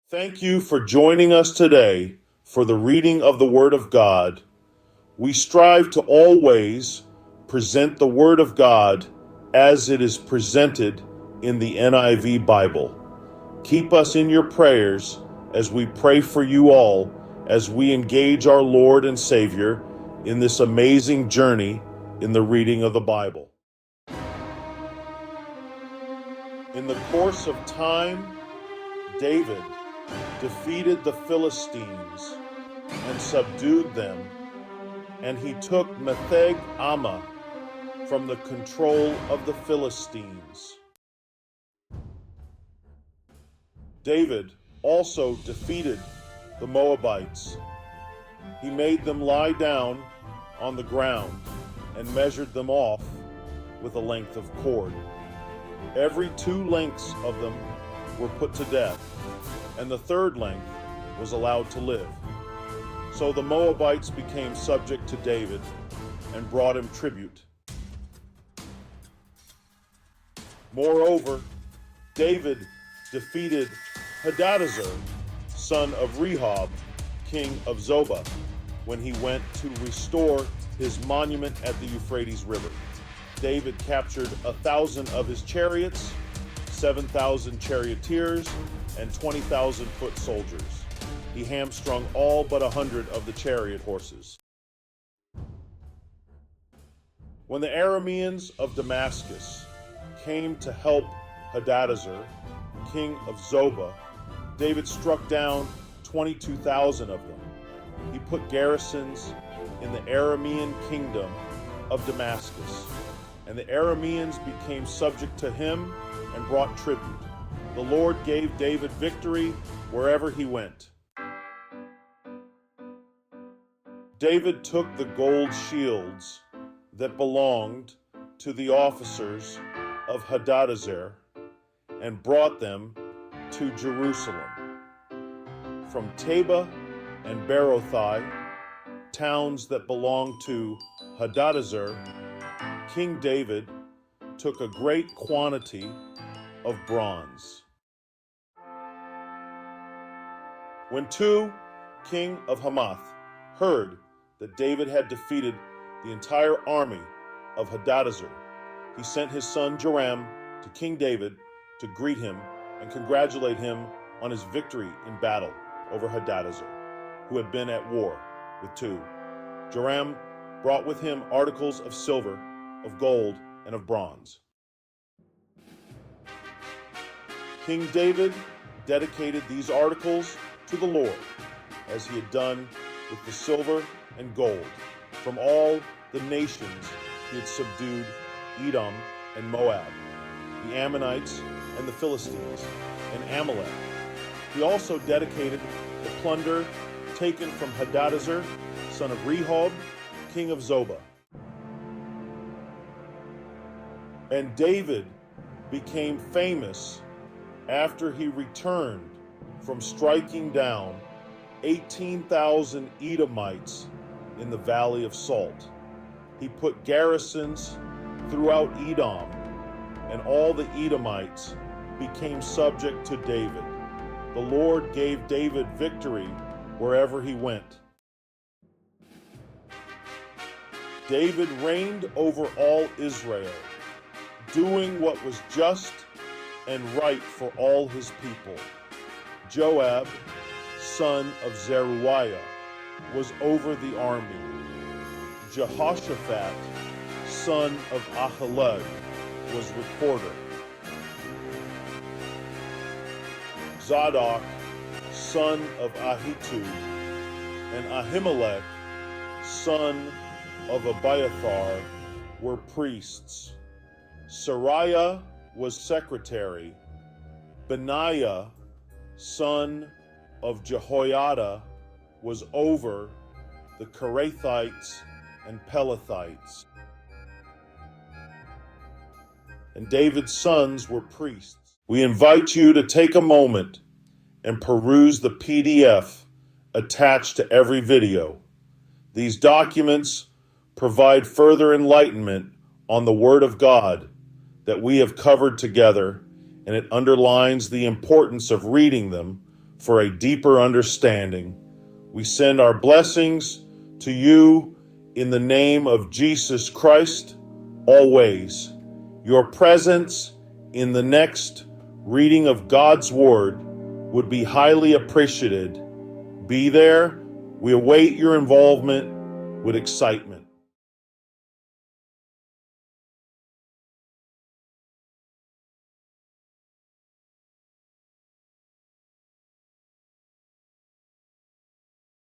Thank you for joining us today for the reading of the Word of God. We strive to always present the Word of God as it is presented in the NIV Bible. Keep us in your prayers as we pray for you all as we engage our Lord and Savior in this amazing journey in the reading of the Bible. In the course of time, David defeated the Philistines and subdued them, and he took Metheg-Ammah from the control of the Philistines. David also defeated the Moabites. He made them lie down on the ground and measured them off with a length of cord. Every 2 lengths of them were put to death, and the 3rd length was allowed to live. So the Moabites became subject to David and brought him tribute. Moreover, David defeated Hadadezer, son of Rehob, king of Zobah, when he went to restore his monument at the Euphrates River. David captured 1,000 of his chariots, 7,000 charioteers, and 20,000 foot soldiers. He hamstrung all but 100 of the chariot horses. When the Arameans of Damascus came to help Hadadezer, king of Zobah, David struck down 22,000 of them. He put garrisons in the Aramean kingdom of Damascus, and the Arameans became subject to him and brought tribute. The Lord gave David victory wherever he went. David took the gold shields that belonged to the officers of Hadadezer and brought them to Jerusalem. From Taba and Berothai, towns that belonged to Hadadezer, King David took a great quantity of bronze. When Tou, king of Hamath, heard that David had defeated the entire army of Hadadezer, he sent his son Joram to King David to greet him and congratulate him on his victory in battle over Hadadezer, who had been at war with Tou. Joram brought with him articles of silver, of gold, and of bronze. King David dedicated these articles to the Lord, as he had done with the silver and gold from all the nations he had subdued: Edom and Moab, the Ammonites and the Philistines, and Amalek. He also dedicated the plunder taken from Hadadezer, son of Rehob, king of Zobah. And David became famous after he returned from striking down 18,000 Edomites in the Valley of Salt. He put garrisons throughout Edom, and all the Edomites became subject to David. The Lord gave David victory wherever he went. David reigned over all Israel, doing what was just and right for all his people. Joab, son of Zeruiah, was over the army. Jehoshaphat, son of Ahilud, was recorder. Zadok, son of Ahitub, and Ahimelech, son of Abiathar, were priests. Sariah was secretary. Benaiah, son of Jehoiada, was over the Kerethites and Pelethites. And David's sons were priests. We invite you to take a moment and peruse the PDF attached to every video. These documents provide further enlightenment on the Word of God that we have covered together, and it underlines the importance of reading them for a deeper understanding. We send our blessings to you in the name of Jesus Christ, always. Your presence in the next reading of God's Word would be highly appreciated. Be there. We await your involvement with excitement.